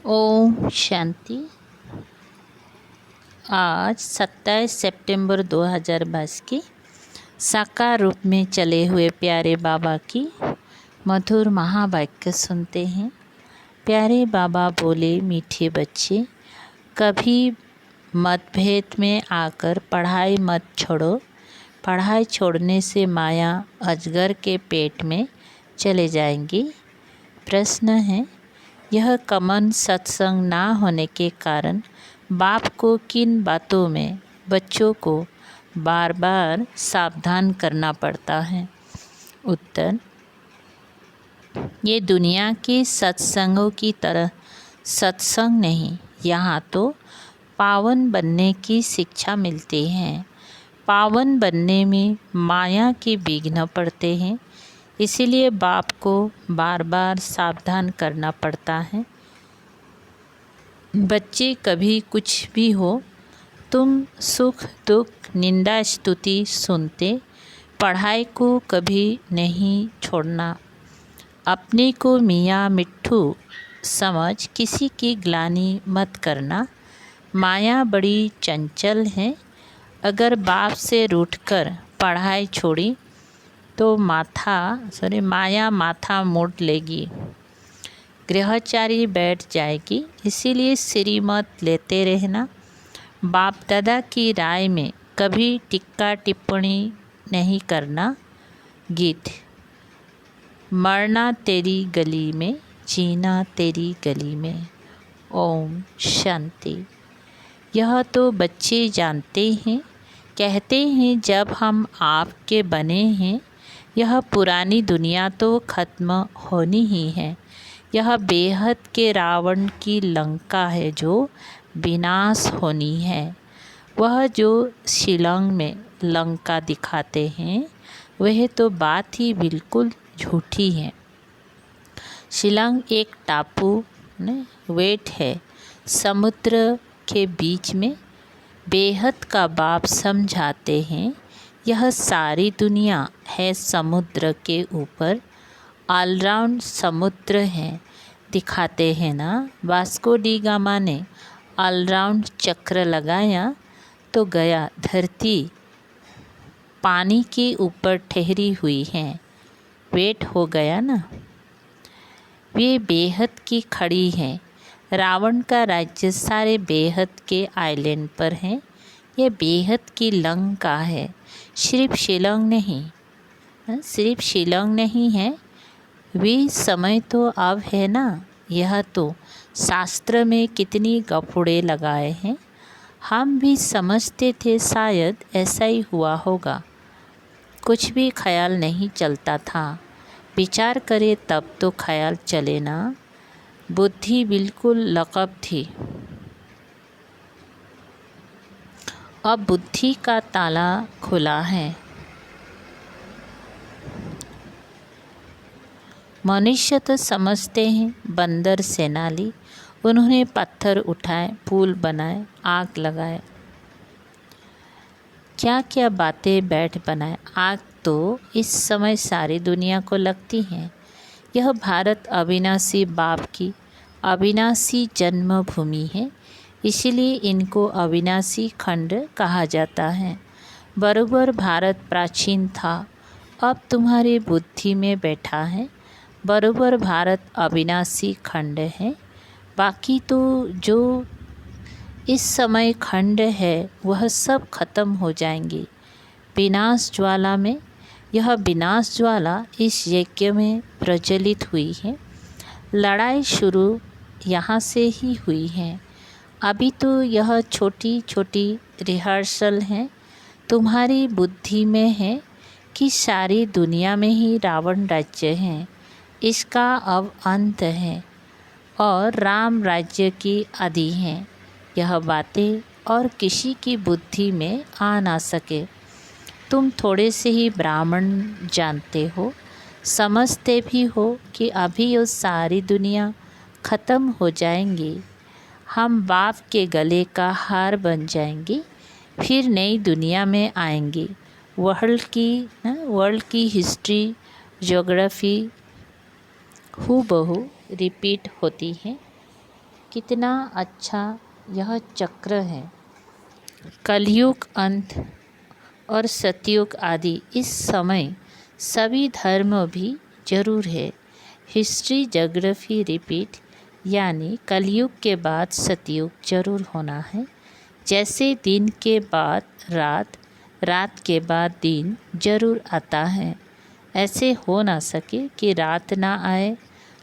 ओम शांति। आज 27 सितंबर 2022 की साकार रूप में चले हुए प्यारे बाबा की मधुर महावाक्य सुनते हैं। प्यारे बाबा बोले, मीठे बच्चे, कभी मतभेद में आकर पढ़ाई मत छोड़ो। पढ़ाई छोड़ने से माया अजगर के पेट में चले जाएंगी। प्रश्न है, यह कमन सत्संग ना होने के कारण बाप को किन बातों में बच्चों को बार बार सावधान करना पड़ता है? उत्तर, ये दुनिया के सत्संगों की तरह सत्संग नहीं। यहाँ तो पावन बनने की शिक्षा मिलती है। पावन बनने में माया के विघ्न पड़ते हैं, इसीलिए बाप को बार बार सावधान करना पड़ता है। बच्चे, कभी कुछ भी हो, तुम सुख दुख निंदा स्तुति सुनते, पढ़ाई को कभी नहीं छोड़ना। अपने को मियाँ मिट्ठू समझ किसी की ग्लानि मत करना। माया बड़ी चंचल है। अगर बाप से रूठकर पढ़ाई छोड़ी तो माया माथा मोड़ लेगी, गृहचारी बैठ जाएगी। इसीलिए श्रीमत लेते रहना। बाप दादा की राय में कभी टिक्का टिप्पणी नहीं करना। गीत, मरना तेरी गली में, जीना तेरी गली में। ओम शांति। यह तो बच्चे जानते हैं, कहते हैं जब हम आपके बने हैं। यह पुरानी दुनिया तो ख़त्म होनी ही है। यह बेहद के रावण की लंका है जो विनाश होनी है। वह जो शिलांग में लंका दिखाते हैं वह तो बात ही बिल्कुल झूठी है। शिलांग एक टापू वेट है, समुद्र के बीच में। बेहद का बाप समझाते हैं यह सारी दुनिया है समुद्र के ऊपर, ऑलराउंड समुद्र है। दिखाते हैं ना, वास्को डी गामा ने ऑलराउंड चक्र लगाया तो गया धरती पानी के ऊपर ठहरी हुई है। वेट हो गया ना। वे बेहद की खड़ी है। रावण का राज्य सारे बेहद के आइलैंड पर है। यह बेहद की लंका है, सिर्फ शिलांग नहीं। सिर्फ शिलांग नहीं है। वे समय तो अब है ना। यह तो शास्त्र में कितनी गफुड़े लगाए हैं। हम भी समझते थे शायद ऐसा ही हुआ होगा। कुछ भी ख्याल नहीं चलता था। विचार करे तब तो ख्याल चले ना। बुद्धि बिल्कुल लकब थी। अब बुद्धि का ताला खुला है। मनुष्य तो समझते हैं बंदर सेनाली। उन्होंने पत्थर उठाए, पुल बनाए, आग लगाए, क्या क्या बातें बैठ बनाए। आग तो इस समय सारी दुनिया को लगती है। यह भारत अविनाशी बाप की अविनाशी जन्मभूमि है, इसीलिए इनको अविनाशी खंड कहा जाता है। बरोबर भारत प्राचीन था, अब तुम्हारी बुद्धि में बैठा है। बरोबर भारत अविनाशी खंड है। बाकी तो जो इस समय खंड है वह सब खत्म हो जाएंगे विनाश ज्वाला में। यह विनाश ज्वाला इस यज्ञ में प्रज्वलित हुई है। लड़ाई शुरू यहाँ से ही हुई है। अभी तो यह छोटी छोटी रिहर्सल है। तुम्हारी बुद्धि में है कि सारी दुनिया में ही रावण राज्य है, इसका अब अंत है और राम राज्य की आदि है। यह बातें और किसी की बुद्धि में आ ना सके। तुम थोड़े से ही ब्राह्मण जानते हो, समझते भी हो कि अभी ये सारी दुनिया ख़त्म हो जाएंगी। हम बाप के गले का हार बन जाएंगे, फिर नई दुनिया में आएंगे। वर्ल्ड की हिस्ट्री ज्योग्राफी हूबहू रिपीट होती है। कितना अच्छा यह चक्र है। कलयुग अंत और सतयुग आदि इस समय सभी धर्म भी जरूर है। हिस्ट्री ज्योग्राफी रिपीट, यानी कलयुग के बाद सतयुग जरूर होना है। जैसे दिन के बाद रात, रात के बाद दिन जरूर आता है। ऐसे हो ना सके कि रात ना आए।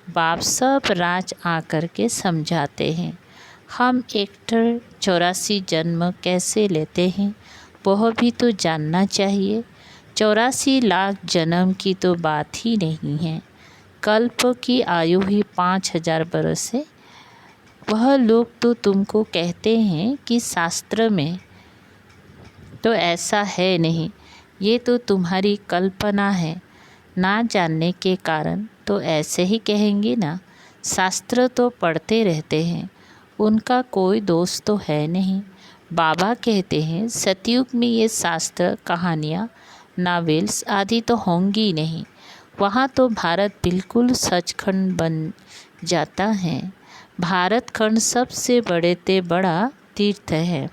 बाप सब राज आकर के समझाते हैं। हम एक्टर 84 जन्म कैसे लेते हैं वह भी तो जानना चाहिए। 84 लाख जन्म की तो बात ही नहीं है। कल्प की आयु ही 5000 बरस है। वह लोग तो तुमको कहते हैं कि शास्त्र में तो ऐसा है नहीं, ये तो तुम्हारी कल्पना है। ना जानने के कारण तो ऐसे ही कहेंगे ना। शास्त्र तो पढ़ते रहते हैं, उनका कोई दोष तो है नहीं। बाबा कहते हैं सतयुग में ये शास्त्र कहानियाँ नावेल्स आदि तो होंगी नहीं। वहाँ तो भारत बिल्कुल सचखंड बन जाता है। भारत खंड सबसे बड़े ते बड़ा तीर्थ है।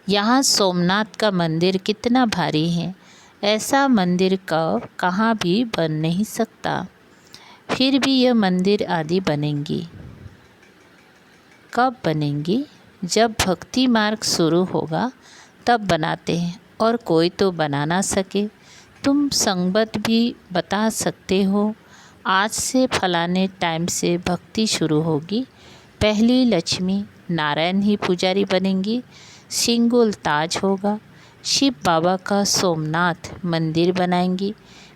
यहाँ सोमनाथ का मंदिर कितना भारी है। ऐसा मंदिर कहाँ भी बन नहीं सकता। फिर भी यह मंदिर आदि बनेंगी। कब बनेंगी? जब भक्ति मार्ग शुरू होगा तब बनाते हैं, और कोई तो बना ना सके। तुम संगत भी बता सकते हो। आज से फलाने टाइम से भक्ति शुरू होगी। पहली लक्ष्मी नारायण ही पुजारी बनेंगी। सिंगुल ताज होगा। शिव बाबा का सोमनाथ मंदिर बनाएंगी।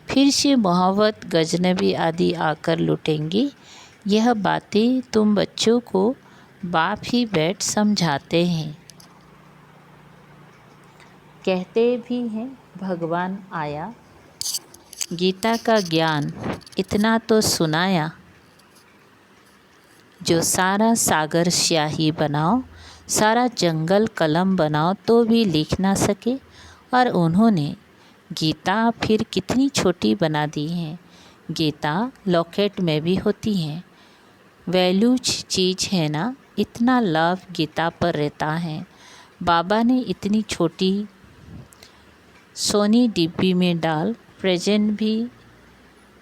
फिर से मोहब्बत गजनबी आदि आकर लुटेंगी। यह बातें तुम बच्चों को बाप ही बैठ समझाते हैं। कहते भी हैं भगवान आया, गीता का ज्ञान इतना तो सुनाया। जो सारा सागर स्याही बनाओ, सारा जंगल कलम बनाओ तो भी लिख ना सके। और उन्होंने गीता फिर कितनी छोटी बना दी है। गीता लॉकेट में भी होती है। वैल्यूज चीज़ है ना, इतना लव गीता पर रहता है। बाबा ने इतनी छोटी सोनी डिब्बी में डाल प्रेजेंट भी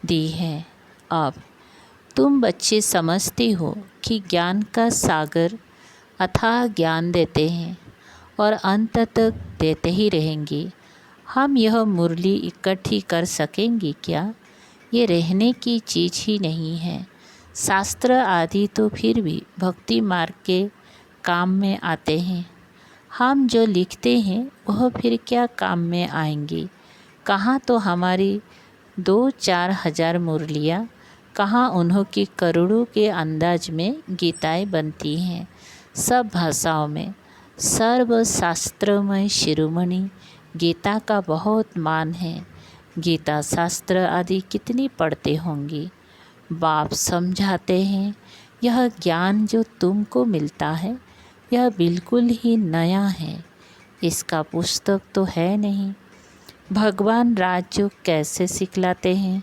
दी है। अब तुम बच्चे समझते हो कि ज्ञान का सागर अथाह ज्ञान देते हैं और अंत तक देते ही रहेंगे। हम यह मुरली इकट्ठी कर सकेंगे क्या? ये रहने की चीज़ ही नहीं है। शास्त्र आदि तो फिर भी भक्ति मार्ग के काम में आते हैं। हम जो लिखते हैं वह फिर क्या काम में आएंगे? कहाँ तो हमारी 2-4 हज़ार मुरलियाँ, कहाँ उन्हों की करोड़ों के अंदाज में गीताएँ बनती हैं। सब भाषाओं में सर्वशास्त्रमय शिरोमणि गीता का बहुत मान है। गीता शास्त्र आदि कितनी पढ़ते होंगी। बाप समझाते हैं यह ज्ञान जो तुमको मिलता है यह बिल्कुल ही नया है। इसका पुस्तक तो है नहीं। भगवान राजयोग कैसे सिखलाते हैं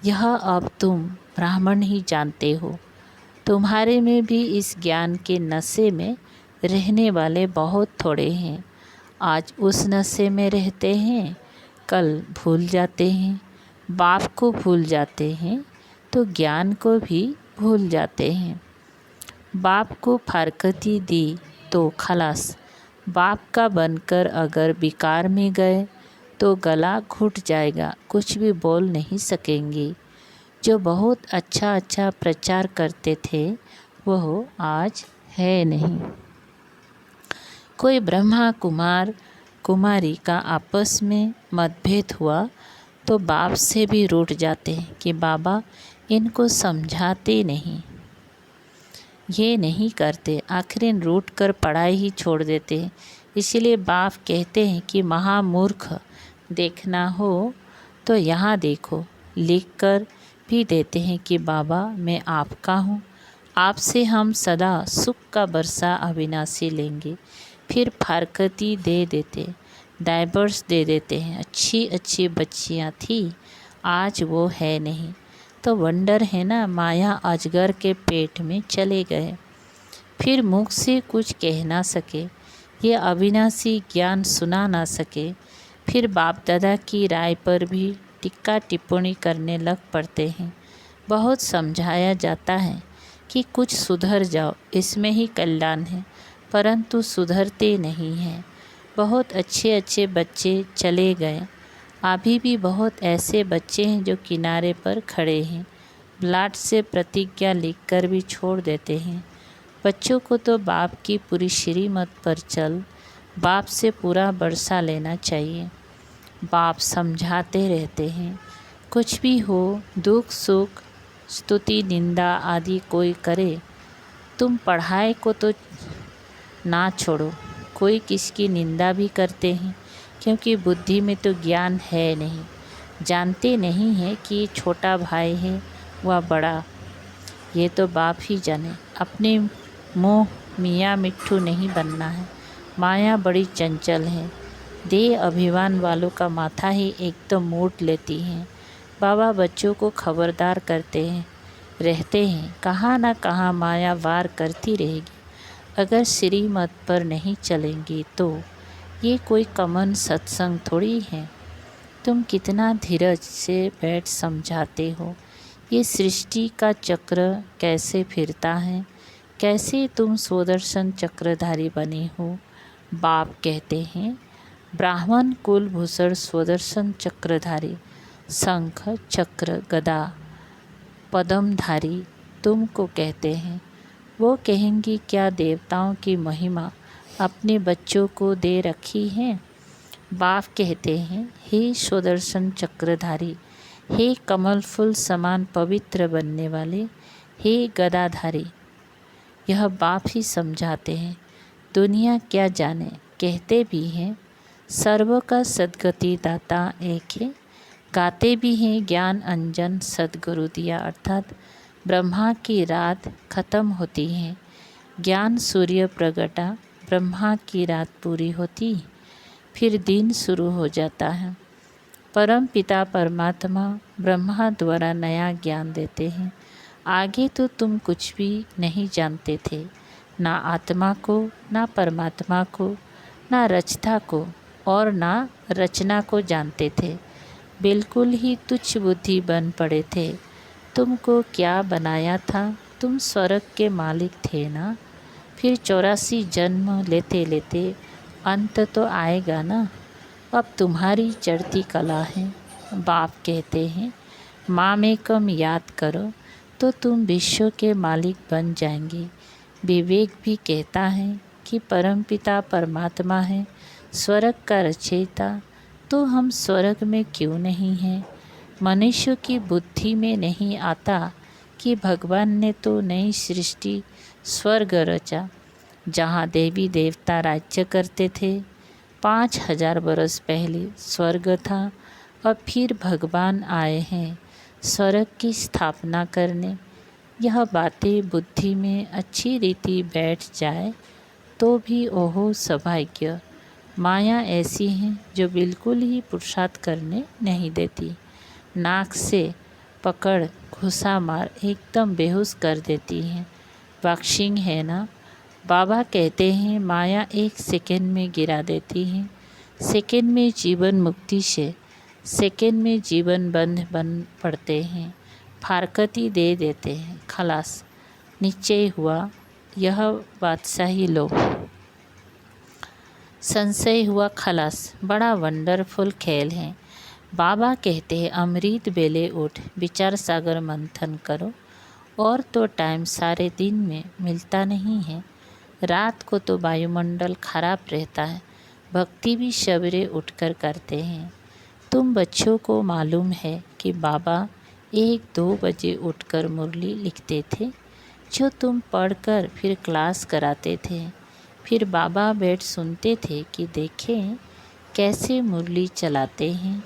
यह अब तुम ब्राह्मण ही जानते हो। तुम्हारे में भी इस ज्ञान के नशे में रहने वाले बहुत थोड़े हैं। आज उस नशे में रहते हैं, कल भूल जाते हैं। बाप को भूल जाते हैं तो ज्ञान को भी भूल जाते हैं। बाप को फारकती दी तो खलास। बाप का बनकर अगर विकार में गए तो गला घुट जाएगा, कुछ भी बोल नहीं सकेंगे। जो बहुत अच्छा अच्छा प्रचार करते थे वह आज है नहीं। कोई ब्रह्मा कुमार कुमारी का आपस में मतभेद हुआ तो बाप से भी रूठ जाते कि बाबा इनको समझाते नहीं, ये नहीं करते, आखिर रूठ कर पढ़ाई ही छोड़ देते हैं। इसलिए बाप कहते हैं कि महामूर्ख देखना हो तो यहाँ देखो। लिख कर भी देते हैं कि बाबा मैं आपका हूँ, आपसे हम सदा सुख का बरसा अविनाशी लेंगे। फिर फारकती दे देते, डाइवर्स दे देते हैं। अच्छी अच्छी बच्चियाँ थी, आज वो है नहीं। तो वंडर है ना, माया अजगर के पेट में चले गए। फिर मुख से कुछ कह ना सके, ये अविनाशी ज्ञान सुना ना सके, फिर बाप दादा की राय पर भी टिक्का टिप्पणी करने लग पड़ते हैं। बहुत समझाया जाता है कि कुछ सुधर जाओ, इसमें ही कल्याण है, परंतु सुधरते नहीं हैं। बहुत अच्छे अच्छे बच्चे चले गए, अभी भी बहुत ऐसे बच्चे हैं जो किनारे पर खड़े हैं, ब्लाट से प्रतिज्ञा लिखकर भी छोड़ देते हैं। बच्चों को तो बाप की पूरी श्रीमत पर चल, बाप से पूरा बरसा लेना चाहिए। बाप समझाते रहते हैं, कुछ भी हो, दुख सुख स्तुति निंदा आदि कोई करे, तुम पढ़ाई को तो ना छोड़ो। कोई किसकी निंदा भी करते हैं, क्योंकि बुद्धि में तो ज्ञान है नहीं, जानते नहीं हैं कि छोटा भाई है वह बड़ा, ये तो बाप ही जाने। अपने मुँह मियाँ मिट्ठू नहीं बनना है, माया बड़ी चंचल है, देह अभिमान वालों का माथा ही एकदम मूट लेती है। बाबा बच्चों को खबरदार करते हैं रहते हैं, कहाँ ना कहाँ माया वार करती रहेगी, अगर श्रीमत पर नहीं चलेंगी तो। ये कोई कॉमन सत्संग थोड़ी है। तुम कितना धीरज से बैठ समझाते हो, ये सृष्टि का चक्र कैसे फिरता है, कैसे तुम सुदर्शन चक्रधारी बने हो। बाप कहते हैं, ब्राह्मण कुलभूषण सुदर्शन चक्रधारी, शंख चक्र गदा पद्मधारी तुमको कहते हैं। वो कहेंगी, क्या देवताओं की महिमा अपने बच्चों को दे रखी है। बाप कहते हैं, हे सुदर्शन चक्रधारी, हे कमल फूल समान पवित्र बनने वाले, हे गदाधारी। यह बाप ही समझाते हैं, दुनिया क्या जाने। कहते भी हैं, सर्व का सद्गति दाता एक है, गाते भी हैं ज्ञान अंजन सद्गुरु दिया, अर्थात ब्रह्मा की रात खत्म होती है, ज्ञान सूर्य प्रगटा, ब्रह्मा की रात पूरी होती, फिर दिन शुरू हो जाता है। परम पिता परमात्मा ब्रह्मा द्वारा नया ज्ञान देते हैं। आगे तो तुम कुछ भी नहीं जानते थे, ना आत्मा को, ना परमात्मा को, ना रचता को और ना रचना को जानते थे। बिल्कुल ही तुच्छ बुद्धि बन पड़े थे। तुमको क्या बनाया था, तुम स्वर्ग के मालिक थे ना। फिर 84 जन्म लेते लेते अंत तो आएगा ना। अब तुम्हारी चढ़ती कला है। बाप कहते हैं, मामेकम याद करो तो तुम विश्व के मालिक बन जाएंगे। विवेक भी कहता है कि परमपिता परमात्मा है, स्वर्ग का रचयिता, तो हम स्वर्ग में क्यों नहीं हैं। मनुष्य की बुद्धि में नहीं आता कि भगवान ने तो नई सृष्टि स्वर्ग रचा, जहाँ देवी देवता राज्य करते थे। 5000 बरस पहले स्वर्ग था, अब फिर भगवान आए हैं स्वर्ग की स्थापना करने। यह बातें बुद्धि में अच्छी रीति बैठ जाए तो भी ओहो सौभाग्य। माया ऐसी है जो बिल्कुल ही पुरुषार्थ करने नहीं देती, नाक से पकड़ घुसा मार एकदम बेहोश कर देती है। बॉक्सिंग है ना। बाबा कहते हैं, माया 1 सेकंड में गिरा देती है, सेकंड में जीवन मुक्ति से सेकंड में जीवन बंध बन पड़ते हैं, फारकती दे देते हैं, खलास निश्चय हुआ। यह बादशाही लो, संशय हुआ, खलास। बड़ा वंडरफुल खेल है। बाबा कहते हैं, अमृत बेले उठ विचार सागर मंथन करो। और तो टाइम सारे दिन में मिलता नहीं है, रात को तो वायुमंडल खराब रहता है, भक्ति भी सवेरे उठकर करते हैं। तुम बच्चों को मालूम है कि बाबा 1-2 बजे उठकर मुरली लिखते थे, जो तुम पढ़कर फिर क्लास कराते थे। फिर बाबा बैठ सुनते थे कि देखें कैसे मुरली चलाते हैं।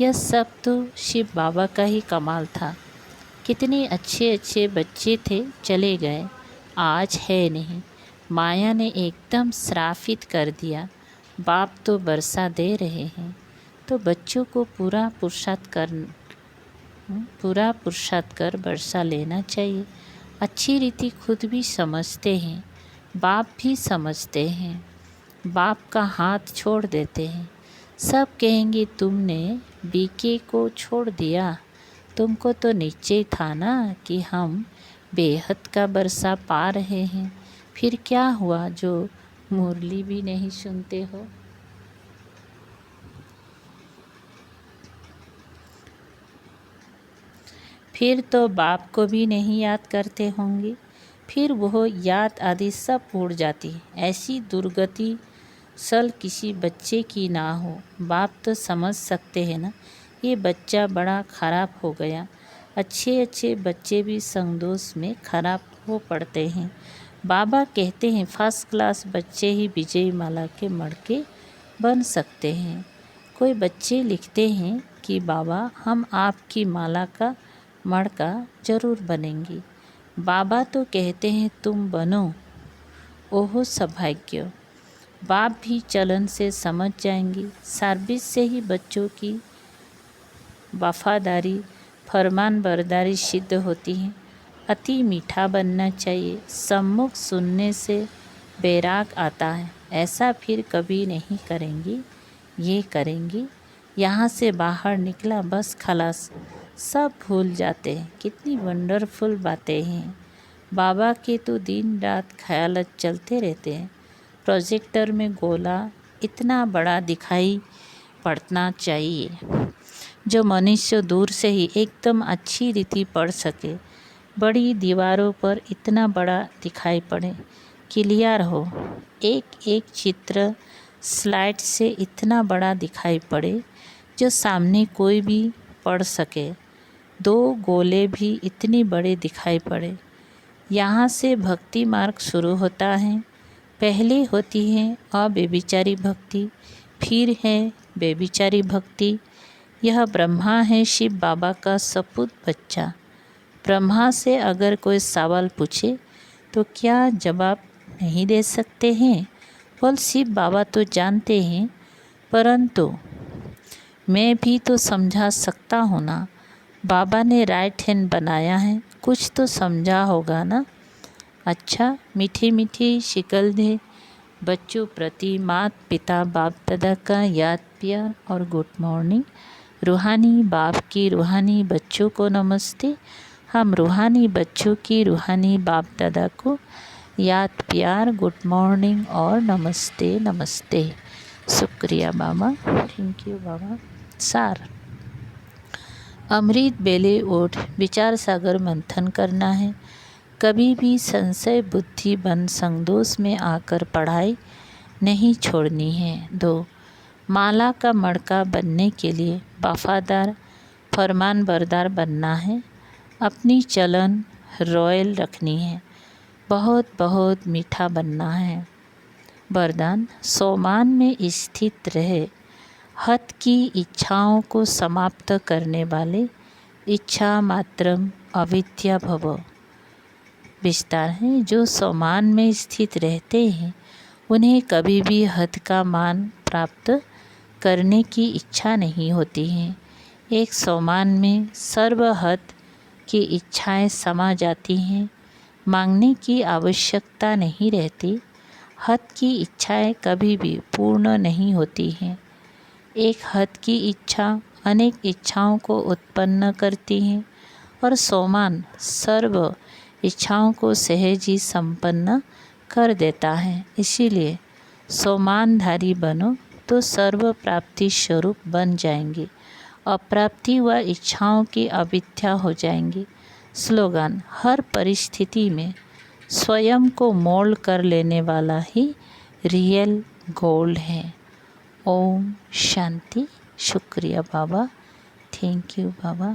यह सब तो शिव बाबा का ही कमाल था। कितने अच्छे अच्छे बच्चे थे, चले गए, आज है नहीं। माया ने एकदम श्रापित कर दिया। बाप तो बरसा दे रहे हैं, तो बच्चों को पूरा पुरुषार्थ कर बरसा लेना चाहिए। अच्छी रीति खुद भी समझते हैं, बाप भी समझते हैं, बाप का हाथ छोड़ देते हैं। सब कहेंगे तुमने बीके को छोड़ दिया, तुमको तो निश्चय था ना कि हम बेहद का बरसा पा रहे हैं। फिर क्या हुआ जो मुरली भी नहीं सुनते हो? फिर तो बाप को भी नहीं याद करते होंगे। फिर वह याद आदि सब उड़ जाती। ऐसी दुर्गति सल किसी बच्चे की ना हो। बाप तो समझ सकते हैं ना, ये बच्चा बड़ा खराब हो गया। अच्छे अच्छे बच्चे भी संगदोष में खराब हो पड़ते हैं। बाबा कहते हैं फर्स्ट क्लास बच्चे ही विजय माला के मड़के बन सकते हैं। कोई बच्चे लिखते हैं कि बाबा हम आपकी माला का मड़का जरूर बनेंगे। बाबा तो कहते हैं तुम बनो। ओहो सौभाग्य। बाप भी चलन से समझ जाएंगे। सर्विस से ही बच्चों की वफादारी फरमान बरदारी सिद्ध होती है। अति मीठा बनना चाहिए। सम्मुख सुनने से बैराग आता है। ऐसा फिर कभी नहीं करेंगी, ये करेंगी। यहाँ से बाहर निकला बस खलास, सब भूल जाते हैं। कितनी वंडरफुल बातें हैं। बाबा के तो दिन रात ख्यालत चलते रहते हैं। प्रोजेक्टर में गोला इतना बड़ा दिखाई पड़ना चाहिए जो मनुष्य दूर से ही एकदम अच्छी रीति पढ़ सके। बड़ी दीवारों पर इतना बड़ा दिखाई पड़े, क्लियर हो। एक एक चित्र स्लाइड से इतना बड़ा दिखाई पड़े जो सामने कोई भी पढ़ सके। दो गोले भी इतने बड़े दिखाई पड़े। यहाँ से भक्ति मार्ग शुरू होता है। पहले होती है अबेबिचारी भक्ति, फिर है बेबिचारी भक्ति। यह ब्रह्मा है शिव बाबा का सपूत बच्चा। ब्रह्मा से अगर कोई सवाल पूछे तो क्या जवाब नहीं दे सकते हैं? बोल शिव बाबा तो जानते हैं, परंतु मैं भी तो समझा सकता हूँ ना। बाबा ने राइट हैंड बनाया है, कुछ तो समझा होगा ना। अच्छा, मीठी मीठी शिकल दे बच्चों प्रति मात पिता बाप दादा का याद प्यार और गुड मॉर्निंग। रूहानी बाप की रूहानी बच्चों को नमस्ते। हम रूहानी बच्चों की रूहानी बाप दादा को याद प्यार गुड मॉर्निंग और नमस्ते नमस्ते। शुक्रिया बाबा, थैंक यू बाबा। सार अमृत बेले ओठ विचार सागर मंथन करना है। कभी भी संशय बुद्धि बन संगदोष में आकर पढ़ाई नहीं छोड़नी है। 2. माला का मड़का बनने के लिए वफादार फरमान बरदार बनना है। अपनी चलन रॉयल रखनी है। बहुत बहुत मीठा बनना है। वरदान सोमान में स्थित रहे। हत की इच्छाओं को समाप्त करने वाले इच्छा मात्रम अविद्या भव। विस्तार है, जो सोमान में स्थित रहते हैं उन्हें कभी भी हद का मान प्राप्त करने की इच्छा नहीं होती है। एक सोमान में सर्वहद की इच्छाएं समा जाती हैं। मांगने की आवश्यकता नहीं रहती। हद की इच्छाएं कभी भी पूर्ण नहीं होती हैं। एक हद की इच्छा अनेक इच्छाओं को उत्पन्न करती हैं और सोमान सर्व इच्छाओं को सहज ही संपन्न कर देता है। इसीलिए सोमानधारी बनो तो सर्व प्राप्ति स्वरूप बन जाएंगे। अप्राप्ति व इच्छाओं की अविद्या हो जाएंगी। स्लोगन, हर परिस्थिति में स्वयं को मोल्ड कर लेने वाला ही रियल गोल्ड है। ओम शांति। शुक्रिया बाबा, थैंक यू बाबा।